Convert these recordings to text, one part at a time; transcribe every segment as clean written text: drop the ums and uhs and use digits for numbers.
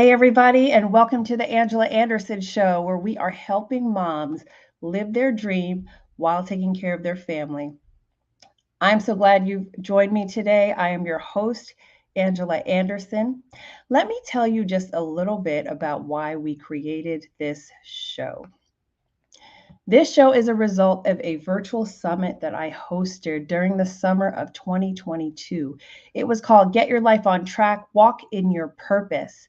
Hey, everybody, and welcome to the Angela Anderson Show, where we are helping moms live their dream while taking care of their family. I'm so glad you've joined me today. I am your host, Angela Anderson. Let me tell you just a little bit about why we created this show. This show is a result of a virtual summit that I hosted during the summer of 2022. It was called Get Your Life on Track, Walk in Your Purpose.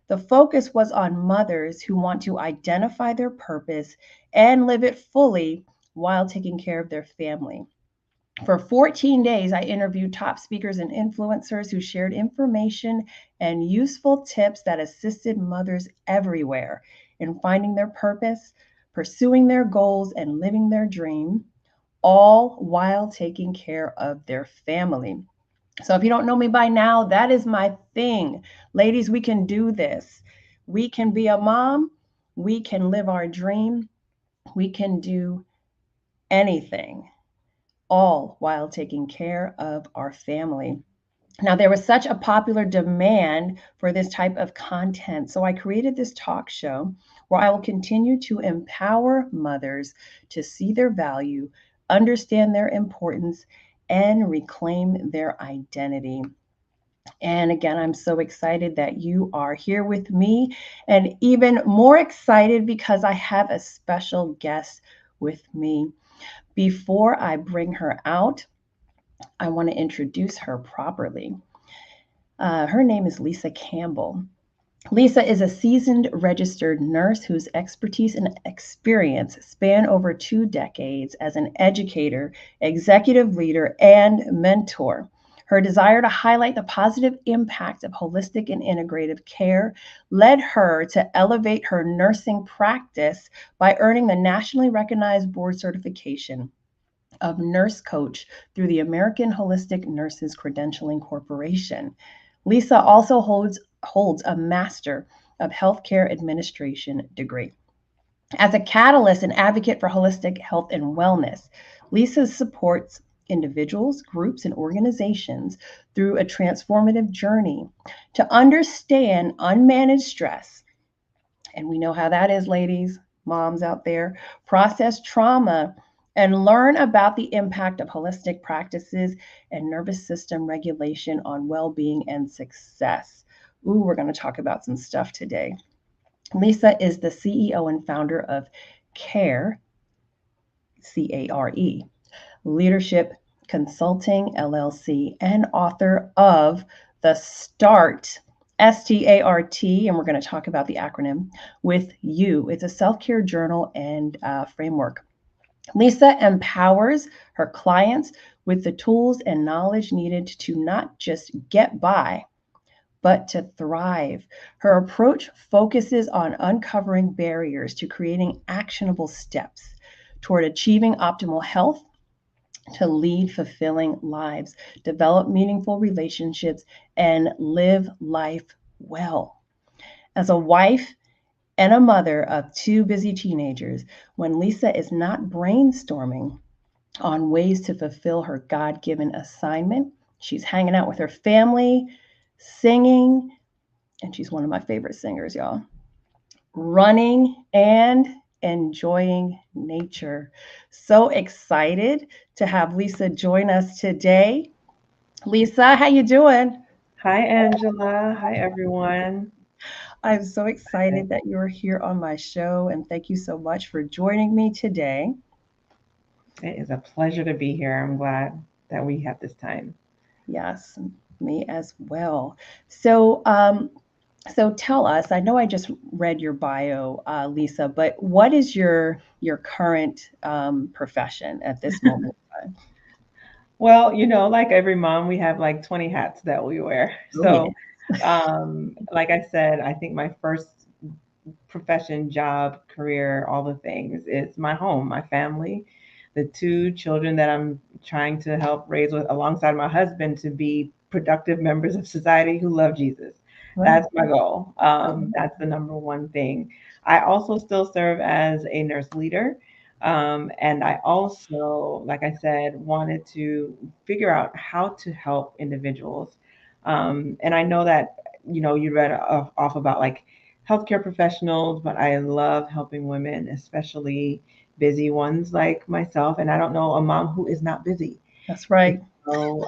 The focus was on mothers who want to identify their purpose and live it fully while taking care of their family. For 14 days, I interviewed top speakers and influencers who shared information and useful tips that assisted mothers everywhere in finding their purpose, pursuing their goals, and living their dream, all while taking care of their family. So if you don't know me by now, that is my thing. Ladies, we can do this. We can be a mom. We can live our dream. We can do anything, all while taking care of our family. Now, there was such a popular demand for this type of content. So I created this talk show where I will continue to empower mothers to see their value, understand their importance, and reclaim their identity. And again, I'm so excited that you are here with me, and even more excited because I have a special guest with me. Before I bring her out, I want to introduce her properly. Her name is Lisa Campbell. Lisa is a seasoned registered nurse whose expertise and experience span over 2 decades as an educator, executive leader, and mentor. Her desire to highlight the positive impact of holistic and integrative care led her to elevate her nursing practice by earning the nationally recognized board certification of nurse coach through the American Holistic Nurses Credentialing Corporation. Lisa also holds a Master of Healthcare Administration degree. As a catalyst and advocate for holistic health and wellness, Lisa supports individuals, groups, and organizations through a transformative journey to understand unmanaged stress. And we know how that is, ladies, moms out there, process trauma, and learn about the impact of holistic practices and nervous system regulation on well being and success. Ooh, we're going to talk about some stuff today. Lisa is the CEO and founder of CARE, CARE, Leadership Consulting LLC, and author of The Start, START, and we're going to talk about the acronym with you. It's a self care journal and framework. Lisa empowers her clients with the tools and knowledge needed to not just get by, but to thrive. Her approach focuses on uncovering barriers to creating actionable steps toward achieving optimal health, to lead fulfilling lives, develop meaningful relationships, and live life well. As a wife and a mother of two busy teenagers, when Lisa is not brainstorming on ways to fulfill her God given assignment, she's hanging out with her family, singing, and she's one of my favorite singers, y'all, running, and enjoying nature. So excited to have Lisa join us today. Lisa, how you doing? Hi, Angela. Hi, everyone. I'm so excited that you're here on my show, and thank you so much for joining me today. It is a pleasure to be here. I'm glad that we have this time. Yes, me as well. So tell us. I know I just read your bio, Lisa, but what is your current profession at this moment in time? Well, like every mom, we have like 20 hats that we wear. Oh yeah. So, like I said, I think my first profession, job, career, all the things is my home, my family, the two children that I'm trying to help raise with alongside my husband to be productive members of society who love Jesus. Right. That's my goal. That's the number one thing. I also still serve as a nurse leader. And I also, like I said, wanted to figure out how to help individuals. And I know that you read off about like healthcare professionals, but I love helping women, especially busy ones like myself. And I don't know a mom who is not busy. That's right. So,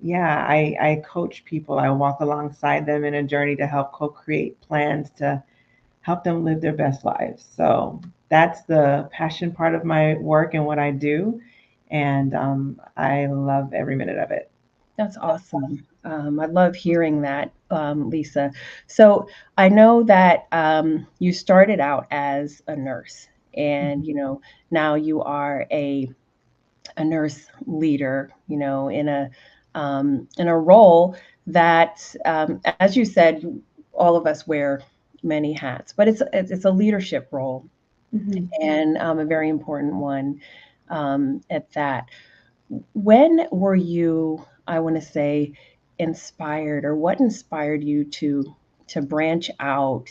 yeah, I coach people. I walk alongside them in a journey to help co-create plans to help them live their best lives. So that's the passion part of my work and what I do. And I love every minute of it. That's awesome. I love hearing that, Lisa. So I know that you started out as a nurse, and now you are a nurse leader. In a role that, as you said, all of us wear many hats, but it's a leadership role, Mhm. and a very important one at that. When were you, I want to say, inspired, or what inspired you to branch out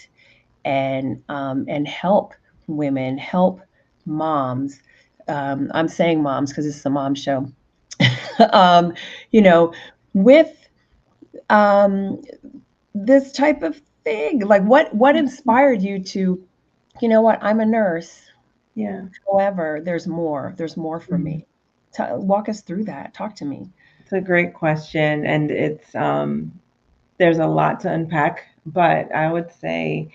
and help women, help moms? I'm saying moms because it's a mom show. um, you know, with um, this type of thing. Like, what inspired you to, what, I'm a nurse. Yeah. However, there's more for Mhm. me. Walk us through that. Talk to me. It's a great question, and it's there's a lot to unpack. But I would say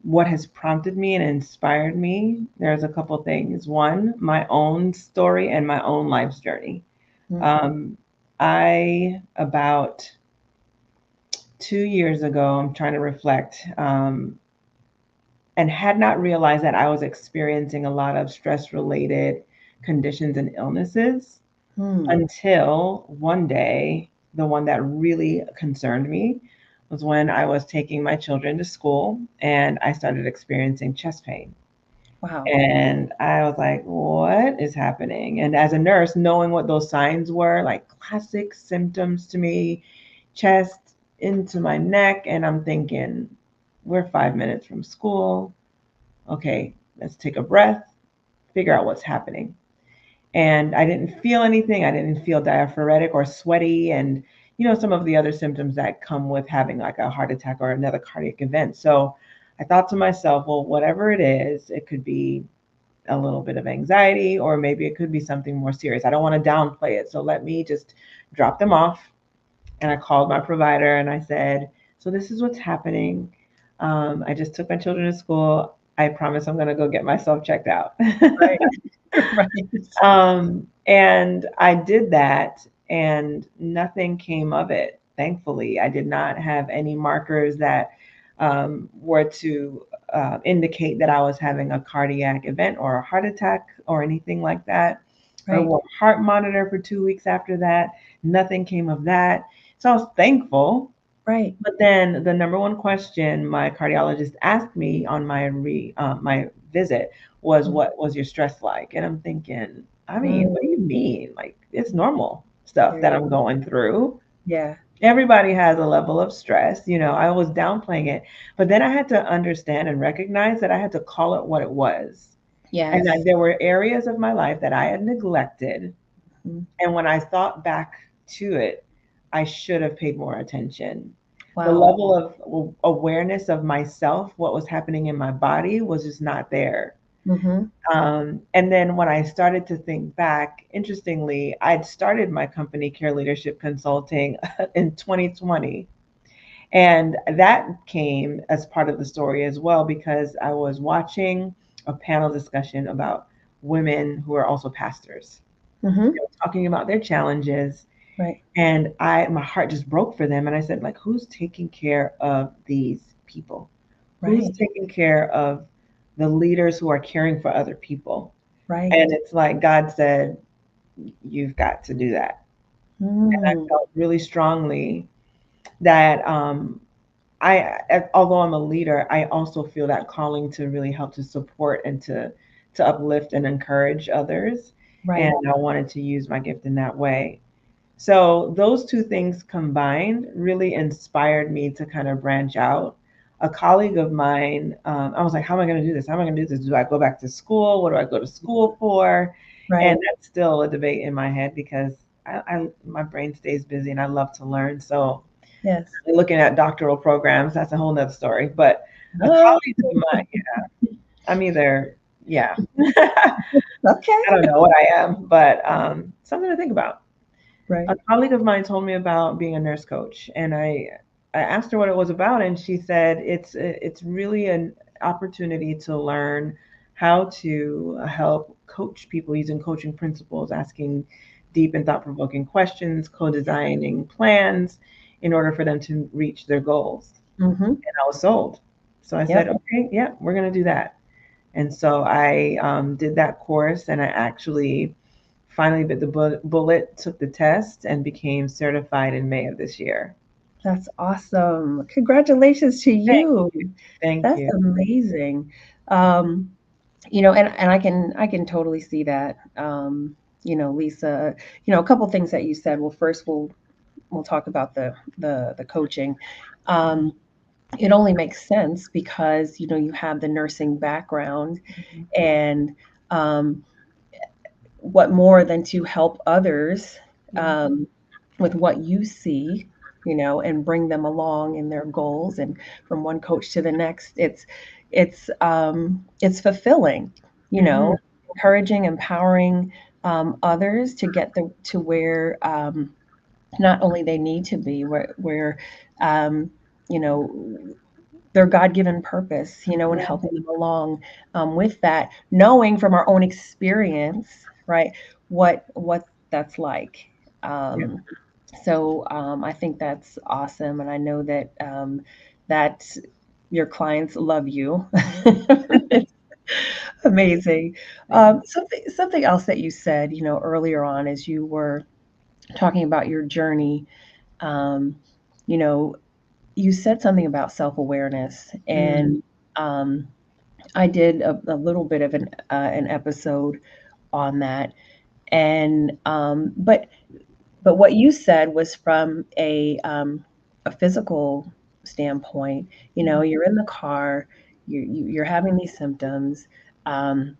what has prompted me and inspired me. There's a couple things. One, my own story and my own life's journey. Mm. Um, I about 2 years ago, I'm trying to reflect, and had not realized that I was experiencing a lot of stress related conditions and illnesses Mm. until one day, the one that really concerned me was when I was taking my children to school and I started experiencing chest pain. Wow. And I was like, what is happening? And as a nurse, knowing what those signs were, like classic symptoms to me, chest into my neck. And I'm thinking, we're 5 minutes from school. Okay, let's take a breath, figure out what's happening. And I didn't feel anything. I didn't feel diaphoretic or sweaty, and some of the other symptoms that come with having like a heart attack or another cardiac event. So I thought to myself, well, whatever it is, it could be a little bit of anxiety, or maybe it could be something more serious. I don't want to downplay it. So let me just drop them off. And I called my provider and I said, so this is what's happening. I just took my children to school. I promise I'm going to go get myself checked out. Right. Right. And I did that, and nothing came of it. Thankfully, I did not have any markers that were to indicate that I was having a cardiac event or a heart attack or anything like that. I Right. wore a heart monitor for 2 weeks after that. Nothing came of that. So I was thankful. Right. But then the number one question my cardiologist asked me on my visit was, Mm. "What was your stress like?" And I'm thinking, I mean, Mm. what do you mean? Like, it's normal stuff There that you I'm go. going through. Yeah. Everybody has a level of stress. I was downplaying it, but then I had to understand and recognize that I had to call it what it was. And Yes. there were areas of my life that I had neglected. Mhm. And when I thought back to it, I should have paid more attention. The Wow. level of awareness of myself, what was happening in my body, was just not there. Hmm. And then when I started to think back, interestingly, I'd started my company, Care Leadership Consulting, in 2020. And that came as part of the story as well, because I was watching a panel discussion about women who are also pastors. They Hmm. were talking about their challenges, Right. and my heart just broke for them. And I said, like, who's taking care of these people? Who's Right. taking care of the leaders who are caring for other people? Right. And it's like God said, you've got to do that. And I Mm. felt really strongly that although I'm a leader, I also feel that calling to really help to support and to uplift and encourage others. And Right. I wanted to use my gift in that way. So those two things combined really inspired me to kind of branch out. A colleague of mine, I was like, how am I going to do this? How am I going to do this? Do I go back to school? What do I go to school for? And Right. that's still a debate in my head, because my brain stays busy and I love to learn. So Yes. Looking at doctoral programs, that's a whole nother story. But a Oh, colleague of mine, I'm either, yeah, I okay. don't know what I am, but something to think about. A Right. colleague of mine told me about being a nurse coach, and I asked her what it was about, and she said it's really an opportunity to learn how to help coach people using coaching principles, asking deep and thought-provoking questions, co-designing plans in order for them to reach their goals. Mm-hmm. And I was sold. So I said, Yep. okay, yeah, we're going to do that. And so I did that course, and I actually finally bit the bullet, took the test, and became certified in May of this year. That's awesome. Congratulations to Thank you. you. Thank That's you. amazing. Um, and I can totally see that. Lisa, a couple things that you said. Well, first we'll talk about the coaching. Um, it only makes sense because you have the nursing background, and um, what more than to help others Yeah. um, with what you see, and bring them along in their goals, and from one coach to the next. It's fulfilling, Hmm. encouraging, empowering others to get to where not only they need to be, where um, you know their God-given purpose, and Yeah. helping them along with that, knowing from our own experience, right, what that's like. Yeah. Um, so I think that's awesome, and I know that your clients love you. It's amazing. Thank Something else that you said, earlier on as you were talking about your journey. Um, you know, you said something about self-awareness, you. and um, I did a little bit of an episode on that, and but what you said was from a physical standpoint. You're in the car, you're having these symptoms, um,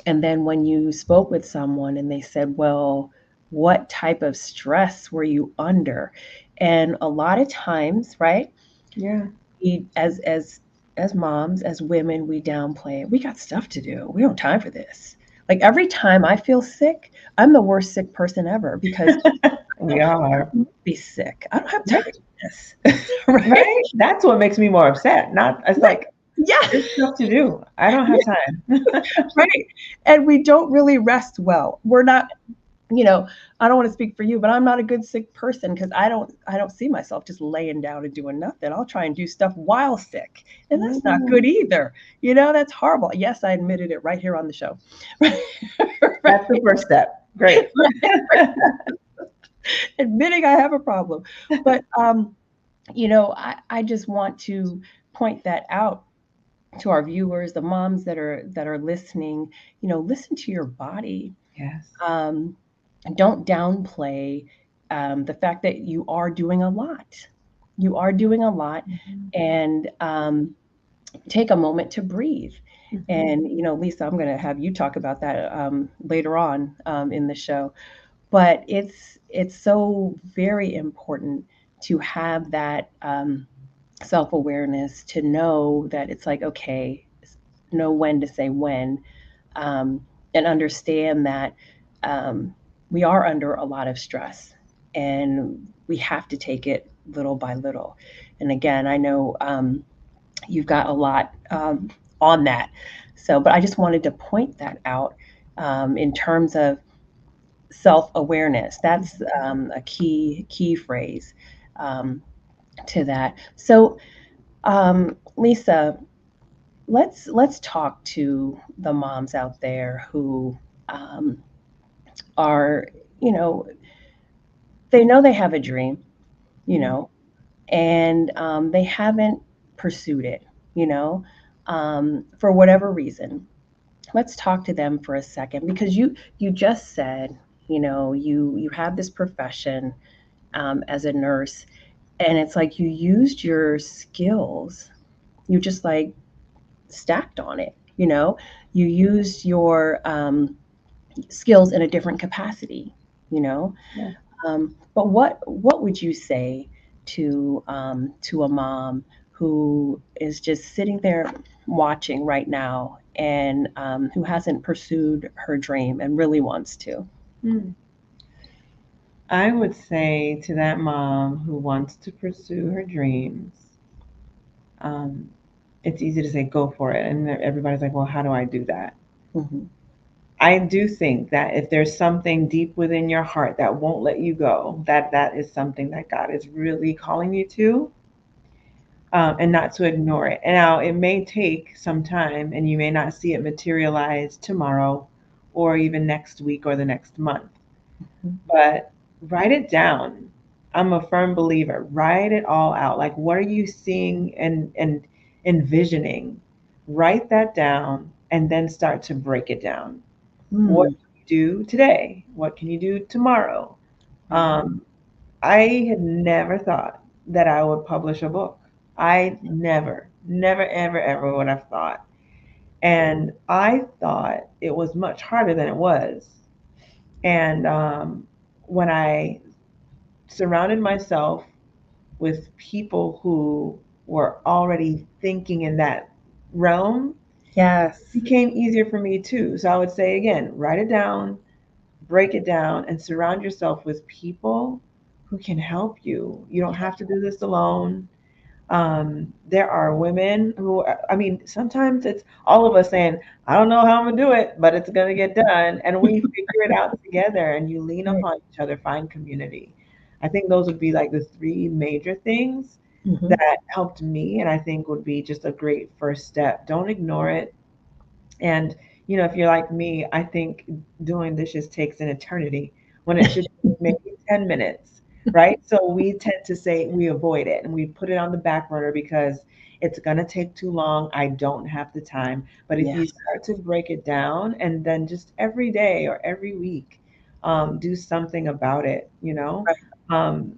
and then when you spoke with someone and they said, "Well, what type of stress were you under?" And a lot of times, right? Yeah. We as moms, as women, we downplay it. We got stuff to do. We don't have time for this. Like every time I feel sick, I'm the worst sick person ever because We are. be sick. I don't have time Right. for this. Right? Right. That's what makes me more upset. Not, it's Right. like, Yeah. there's stuff to do. I don't have time. Right. And we don't really rest well. We're not, you know, I don't want to speak for you, but I'm not a good sick person because I don't see myself just laying down and doing nothing. I'll try and do stuff while sick. And that's not good Mm. either. That's horrible. Yes, I admitted it right here on the show. Right. That's the first step. Great. Admitting I have a problem. But I just want to point that out to our viewers, the moms that are listening. Listen to your body. Yes. Um, don't downplay the fact that you are doing a lot. You are doing a lot, Mhm. and take a moment to breathe. Mhm. And Lisa, I'm going to have you talk about that later on in the show. But it's so very important to have that self awareness, to know that it's like, okay, know when to say when, um, and understand that um, we are under a lot of stress, and we have to take it little by little. And again, I know you've got a lot on that. So, but I just wanted to point that out in terms of self awareness. That's a key phrase um, to that. So, Lisa, let's talk to the moms out there who um, are, you know, they know they have a dream, you Mhm. know, and they haven't pursued it, for whatever reason. Let's talk to them for a second because you just said, you have this profession as a nurse, and it's like you used your skills, you just like stacked on it, you used your skills in a different capacity, you know. Yeah. But what would you say to a mom who is just sitting there watching right now and who hasn't pursued her dream and really wants to? Hmm. I would say to that mom who wants to pursue her dreams, um, it's easy to say go for it, and everybody's like, well, how do I do that? Hmm. I do think that if there's something deep within your heart that won't let you go, that is something that God is really calling you to, and not to ignore it. And now it may take some time, and you may not see it materialize tomorrow, or even next week or the next month. But write it down. I'm a firm believer. Write it all out. Like, what are you seeing and envisioning? Write that down, and then start to break it down. What Mm, can you do today? What can you do tomorrow? right. Um, I had never thought that I would publish a book. I never, ever would have thought. And I thought it was much harder than it was. And when I surrounded myself with people who were already thinking in that realm, Yes. it became easier for me too. So I would say again, write it down, break it down, and surround yourself with people who can help you. You don't have to do this alone. There are women who, I mean, sometimes it's all of us saying, I don't know how I'm going to do it, but it's going to get done. And we figure it out together and you lean Right. upon each other, find community. I think those would be like the three major things Hmm. that helped me. And I think would be just a great first step. Don't ignore it. And, if you're like me, I think doing dishes takes an eternity when it should be maybe 10 minutes, right? So we tend to say we avoid it and we put it on the back burner because it's going to take too long. I don't have the time. But if Yeah. you start to break it down and then just every day or every week, do something about it, Right. um,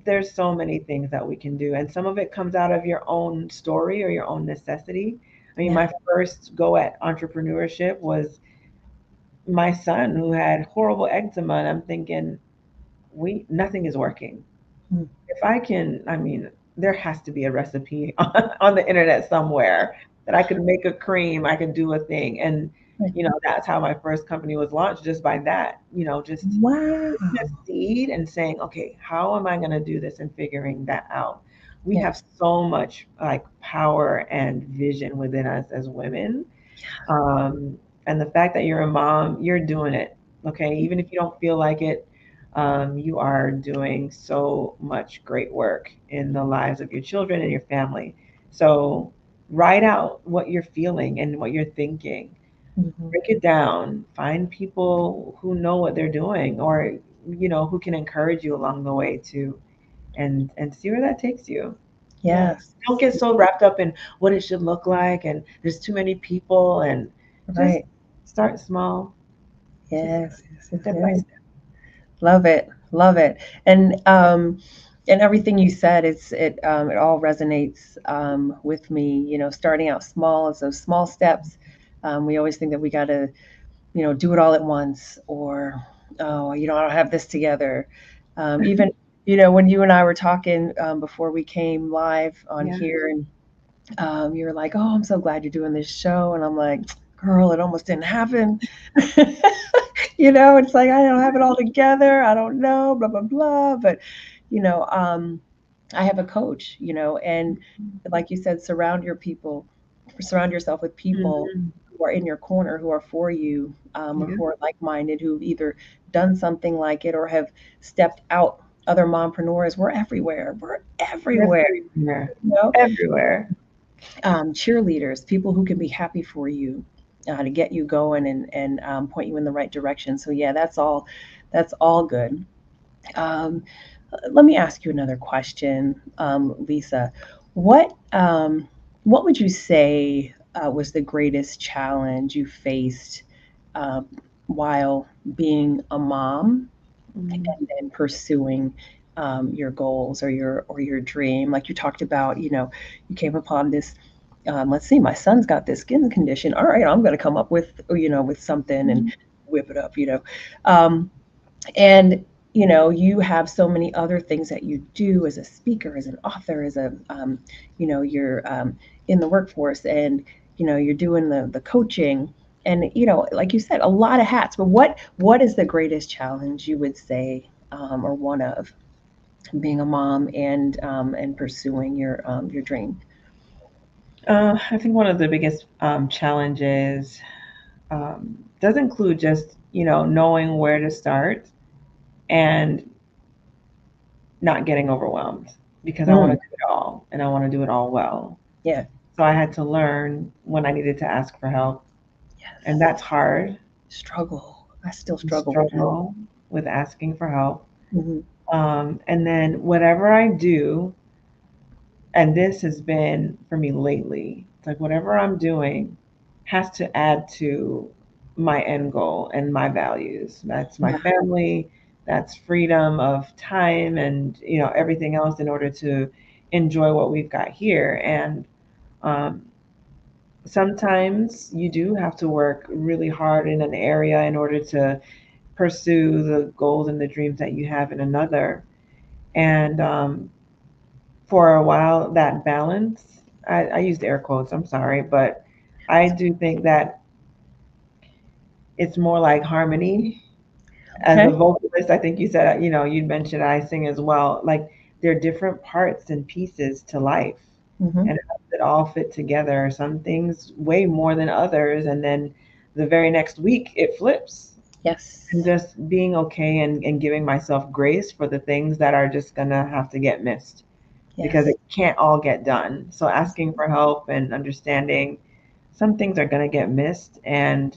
there's so many things that we can do. And some of it comes out of your own story or your own necessity. I mean, Yeah. my first go at entrepreneurship was my son who had horrible eczema, and I'm thinking, we nothing is working. Mm. If I can, I mean, there has to be a recipe on the internet somewhere that I could make a cream, I could do a thing, and Right. that's how my first company was launched, just by that. Just Wow. putting a seed and saying, okay, how am I going to do this, and figuring that out. We Yeah. have so much like power and vision within us as women, um, and the fact that you're a mom, you're doing it. Okay. Even if you don't feel like it, you are doing so much great work in the lives of your children and your family. So write out what you're feeling and what you're thinking. Hmm. Break it down. Find people who know what they're doing, or who can encourage you along the way too, and see where that takes you. Yeah. Yes. Don't get so wrapped up in what it should look like and there's too many people, and just Right. start small, just Yes. Yes. Yes. step by Yes. step. Love it. Love it. And everything you said, it all resonates with me. Starting out small, it's those small steps. We always think that we got to, do it all at once, or oh, I don't have this together. Even, when you and I were talking before we came live on Yeah. here, and you're like, "Oh, I'm so glad you're doing this show," and I'm like, "Girl, it almost didn't happen." It's like I don't have it all together. I don't know, blah blah blah. But you know, um, I have a coach, and like you said, surround yourself with people Mhm. who are in your corner, who are for you, or Yeah. who are like-minded, who've either done something like it or have stepped out. Other mompreneurs, we're everywhere. We're everywhere, Everywhere. you know. Everywhere. Cheerleaders, people who can be happy for you, to get you going and point you in the right direction. So yeah, that's all good. Um, Let me ask you another question, Lisa. What um, what would you say was the greatest challenge you faced um, while being a mom Mhm. and then pursuing your goals or your dream? Like you talked about, you came upon this. Let's see, my son's got this skin condition. All right, I'm going to come up with something and whip it up. Um, and you have so many other things that you do as a speaker, as an author, as a, you're in the workforce, and you're doing the coaching, and like you said, a lot of hats. But what is the greatest challenge you would say, or one of being a mom and pursuing your dream? I think one of the biggest challenges does include just, knowing where to start and not getting overwhelmed because I want to Mm, do it all and I want to do it all well. yeah. So I had to learn when I needed to ask for help, and Yes. that's hard. Struggle. I still I struggle with that. struggle with asking for help. Hmm. And then whatever I do, and this has been for me lately, it's like whatever I'm doing has to add to my end goal and my values. That's my Yeah. family, that's freedom of time and everything else in order to enjoy what we've got here. And um, sometimes you do have to work really hard in an area in order to pursue the goals and the dreams that you have in another. And for a while, that balance, I used air quotes, I'm sorry, but I do think that it's more like harmony. As a Okay. vocalist, I think you said, you mentioned I sing as well. Like there are different parts and pieces to life, Hmm. and how does it all fit together? Some things way more than others, and then the very next week it flips. Yes. And just being okay and giving myself grace for the things that are just gonna have to get missed because Yes. it can't all get done. So asking for help and understanding some things are gonna get missed. And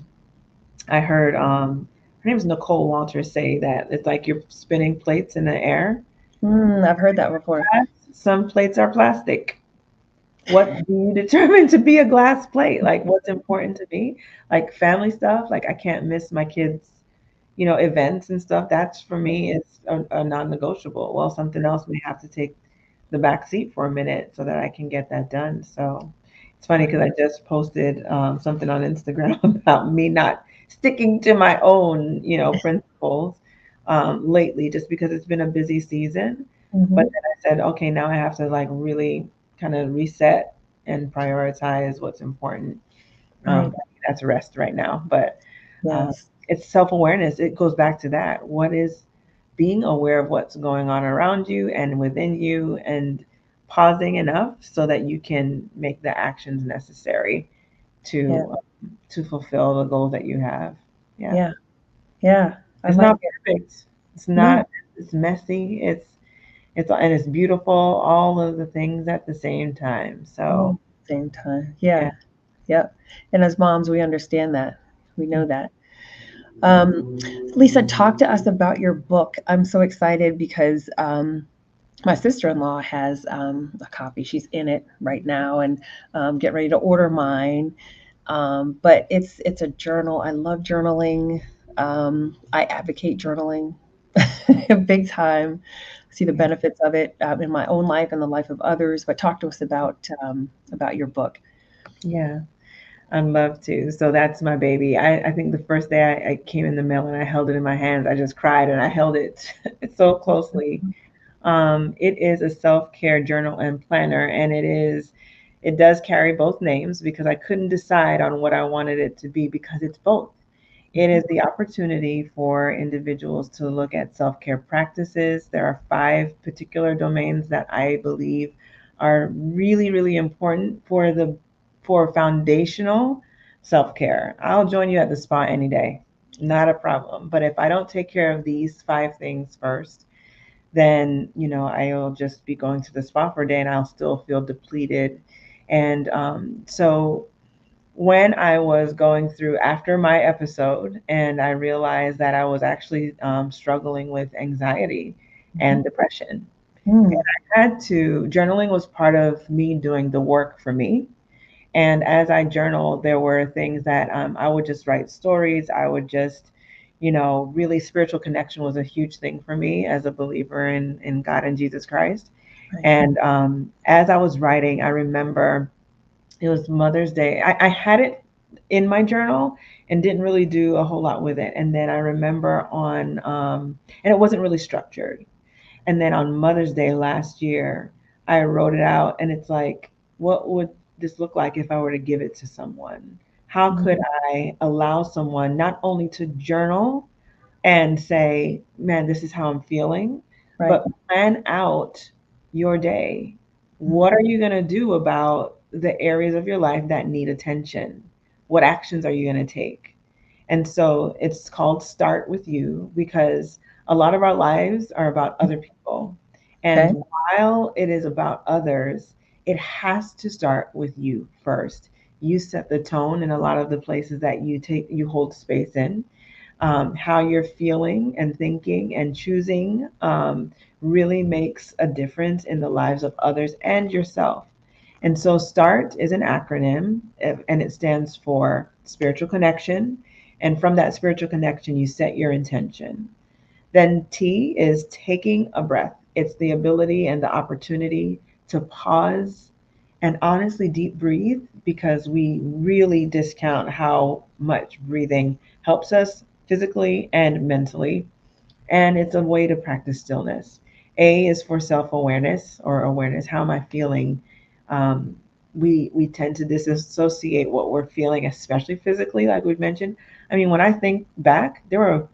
I heard her name is Nicole Walters say that it's like you're spinning plates in the air. I've heard that before. Some plates are plastic. What do you determine to be a glass plate? Like what's important to me? Like family stuff. Like I can't miss my kids' events and stuff. That's for me is a non-negotiable. Well, something else may have to take the back seat for a minute so that I can get that done. So it's funny because I just posted something on Instagram about me not sticking to my own, principles lately, just because it's been a busy season. But Hmm. then I said, okay, now I have to like really kind of reset and prioritize what's important. Right. That's rest right now, but uh, Yes. it's self awareness. It goes back to that. What is being aware of what's going on around you and within you, and pausing enough so that you can make the actions necessary Yeah. to fulfill the goals that you have. Yeah, Yeah. Yeah. I it's like not it. perfect. It's No. not. It's messy. It's and it's beautiful. All of the things at the same time. All So at the same time. yeah. Yeah. Yep. And as moms, we understand that. We know that. Um, Lisa, talk to us about your book. I'm so excited because my sister-in-law has a copy. She's in it right now, and getting ready to order mine. But it's a journal. I love journaling. I advocate journaling big time. See the Yeah. benefits of it in my own life and the life of others. But talk to us about your book. Yeah. I'd love to. So that's my baby. I think the first day I came in the mail and I held it in my hands, I just cried and I held it so closely. It is a self-care journal and planner, and it does carry both names because I couldn't decide on what I wanted it to be because it's both. It is the opportunity for individuals to look at self care practices. There are 5 particular domains that I believe are really, really important for foundational self care. I'll join you at the spa any day, not a problem. But if I don't take care of these 5 things first, then I'll just be going to the spa for a day and I'll still feel depleted. And so when I was going through after my episode, and I realized that I was actually struggling with anxiety Mhm. and depression. Mm, Journaling was part of me doing the work for me. And as I journaled, there were things that I would just write stories. I would just, really spiritual connection was a huge thing for me as a believer in God and Jesus Christ. right. And as I was writing, I remember it was Mother's Day. I had it. in my journal and didn't really do a whole lot with it. And then I remember and it wasn't really structured. And then on Mother's Day last year, I wrote it out, and it's like, what would this look like if I were to give it to someone? How could Mhm. I allow someone not only to journal and say, man, this is how I'm feeling, Right. but plan out your day. What Mhm. are you going to do about the areas of your life that need attention? What actions are you going to take? And so it's called Start With You because a lot of our lives are about other people. And Okay. while it is about others, it has to start with you first. You set the tone in a lot of the places that you hold space in. How you're feeling and thinking and choosing really makes a difference in the lives of others and yourself. And so, START is an acronym, and it stands for spiritual connection. And from that spiritual connection, you set your intention. Then T is taking a breath. It's the ability and the opportunity to pause and honestly deep breathe because we really discount how much breathing helps us physically and mentally. And it's a way to practice stillness. A is for self awareness or awareness. How am I feeling? Um, we tend to disassociate what we're feeling, especially physically, like we've mentioned. I mean, when I think back, there were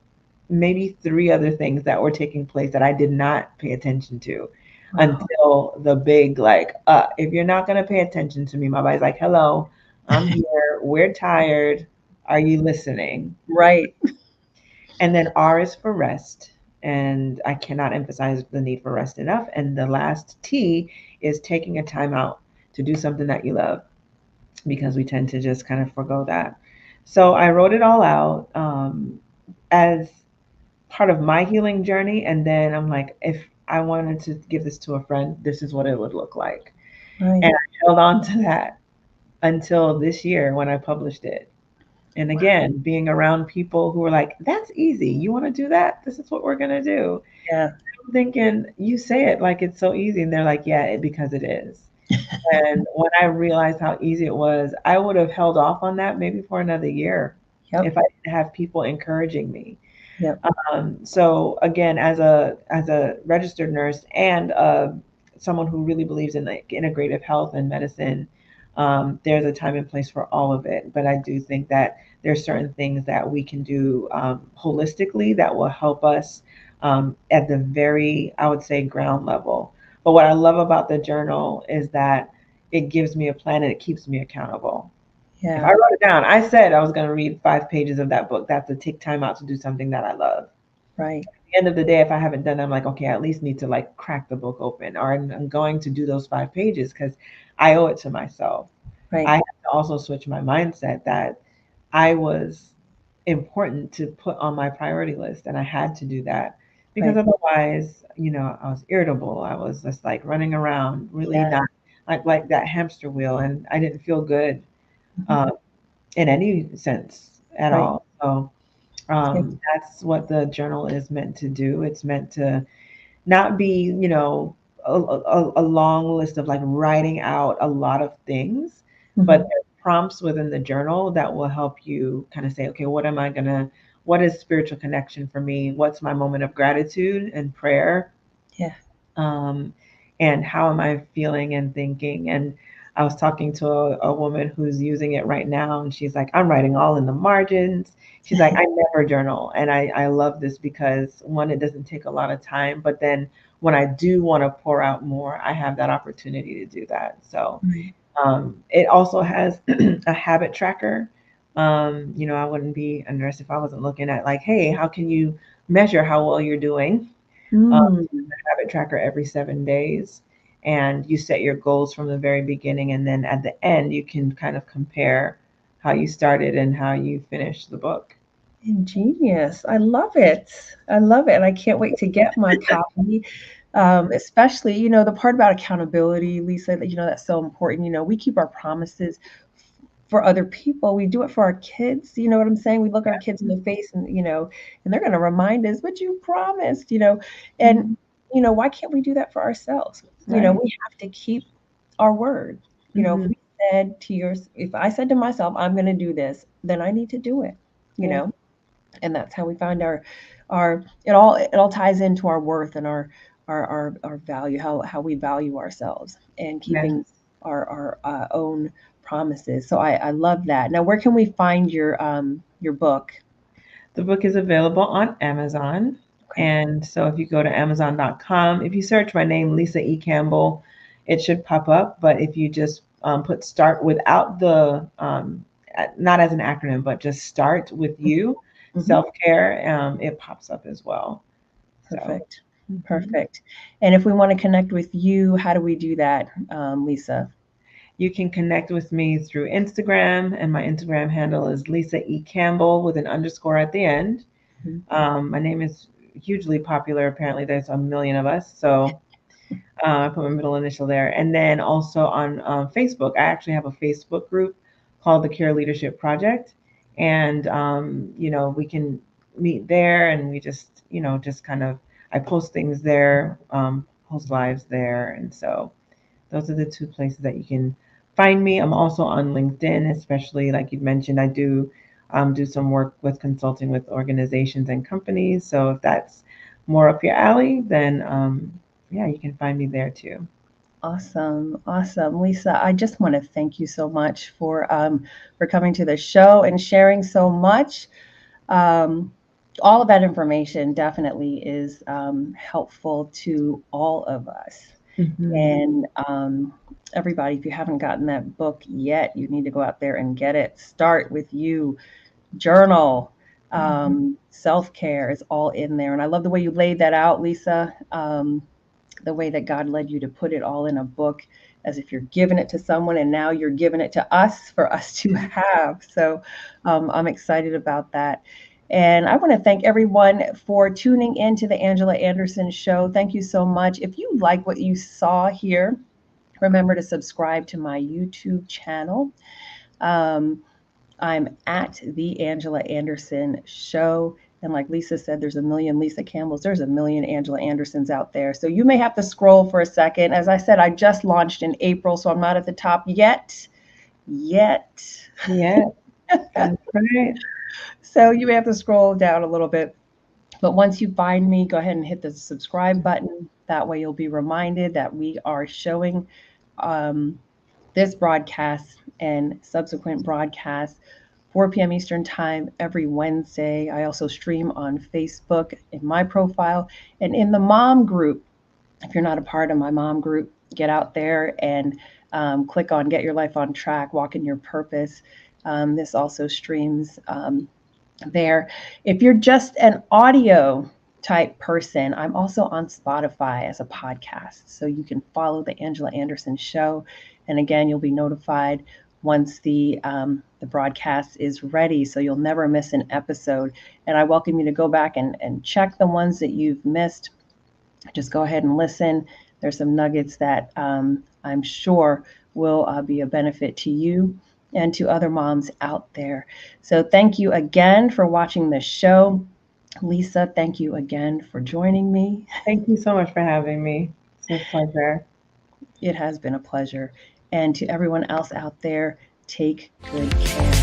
maybe three other things that were taking place that I did not pay attention to Wow. until the big, like, if you're not going to pay attention to me, my body's like, hello, I'm here. We're tired. Are you listening? Right. And then R is for rest. And I cannot emphasize the need for rest enough. And the last T is taking a time out to do something that you love because we tend to just kind of forgo that. So I wrote it all out as part of my healing journey. And then I'm like, if I wanted to give this to a friend, this is what it would look like. And Right. I held on to that until this year when I published it. And Wow. again, being around people who are like, that's easy. You want to do that? This is what we're going to do. Yeah. I'm thinking, you say it like it's so easy. And they're like, yeah, because it is. And when I realized how easy it was, I would have held off on that maybe for another year Yep. if I didn't have people encouraging me. Yep. So again, as a registered nurse and someone who really believes in like integrative health and medicine, there's a time and place for all of it. But I do think that there's certain things that we can do holistically that will help us at the very, I would say, ground level. But what I love about the journal is that it gives me a plan and it keeps me accountable. If I Yeah. wrote it down, I said I was going to read 5 pages of that book. That's to take time out to do something that I love. Right. At the end of the day, if I haven't done it, I'm like, okay, I at least need to like crack the book open, or I'm going to do those 5 pages because I owe it to myself. I Right. have to also switch my mindset that I was important to put on my priority list, and I had to do that because Right. otherwise, I was irritable. I was just like running around, really Yeah. not like that hamster wheel, and I didn't feel good. Mhm. Um, in any sense at Right. all. So Yeah. that's what the journal is meant to do. It's meant to not be, a long list of like writing out a lot of things, but Mhm. there's prompts within the journal that will help you kind of say, okay, what is spiritual connection for me? What's my moment of gratitude and prayer? Yeah. um, and how am I feeling and thinking? And I was talking to a woman who's using it right now, and she's like, I'm writing all in the margins. She's like, I never journal. And I love this because one, it doesn't take a lot of time, but then when I do want to pour out more, I have that opportunity to do that. So Right. it also has a habit tracker. I wouldn't be a nurse if I wasn't looking at like, hey, how can you measure how well you're doing? Mm. Habit tracker every 7 days, and you set your goals from the very beginning, and then at the end you can kind of compare how you started and how you finished the book. Ingenious. I love it. I love it. And I can't wait to get my copy. Especially, the part about accountability, Lisa, that's so important. We keep our promises for other people. We do it for our kids. You know what I'm saying? We look our kids in the face and they're going to remind us what you promised. And, Mhm. why can't we do that for ourselves? We Right. have to keep our word. If Hmm. we said to yours, if I said to myself, I'm going to do this, then I need to do it, you Yeah. know, and that's how we find it all ties into our worth and our value, how we value ourselves and Yes. keeping our own promises. So I love that. Now, where can we find your book? The book is available on Amazon. Okay. And so if you go to Amazon.com, if you search my name, Lisa E. Campbell, it should pop up. But if you just put start without not as an acronym, but just start with you, Hmm. self care, it pops up as well. So Perfect. mhm. Perfect. And if we want to connect with you, how do we do that, Lisa? You can connect with me through Instagram, and my Instagram handle is Lisa E. Campbell with an underscore at the end. Mhm. My name is hugely popular. Apparently, there's a million of us. So I put my middle initial there. And then also on Facebook, I actually have a Facebook group called the Care Leadership Project. And, we can meet there and we just kind of, I post things there, post lives there. And so those are the two places that you can find me. I'm also on LinkedIn, especially like you mentioned, I do some work with consulting with organizations and companies. So if that's more up your alley, then yeah, you can find me there too. Awesome, awesome, Lisa. I just want to thank you so much for coming to the show and sharing so much. Um, all of that information definitely is helpful to all of us. Hmm. And everybody, if you haven't gotten that book yet, you need to go out there and get it. Start with you, journal, self care is all in there. And I love the way you laid that out, Lisa. The way that God led you to put it all in a book, as if you're giving it to someone, and now you're giving it to us for us to have. So I'm excited about that. And I want to thank everyone for tuning in to the Angela Anderson Show. Thank you so much. If you like what you saw here, remember to subscribe to my YouTube channel. Um, I'm at the Angela Anderson Show. And like Lisa said, there's a million Lisa Campbells. There's a million Angela Andersons out there. So you may have to scroll for a second. As I said, I just launched in April, so I'm not at the top yet. Yet. Yeah, that's right. So you may have to scroll down a little bit. But once you find me, go ahead and hit the subscribe button. That way you'll be reminded that we are showing um, this broadcast and subsequent broadcasts 4 p.m. Eastern Time every Wednesday. I also stream on Facebook in my profile and in the mom group. If you're not a part of my mom group, get out there and click on Get Your Life on Track, Walk in Your Purpose. This also streams there. If you're just an audio type person, I'm also on Spotify as a podcast. So you can follow the Angela Anderson Show. And again, you'll be notified once the broadcast is ready. So you'll never miss an episode. And I welcome you to go back and check the ones that you've missed. Just go ahead and listen. There's some nuggets that I'm sure will be a benefit to you and to other moms out there. So thank you again for watching the show. Lisa, thank you again for joining me. Thank you so much for having me. It's a pleasure. It has been a pleasure. And to everyone else out there, take good care.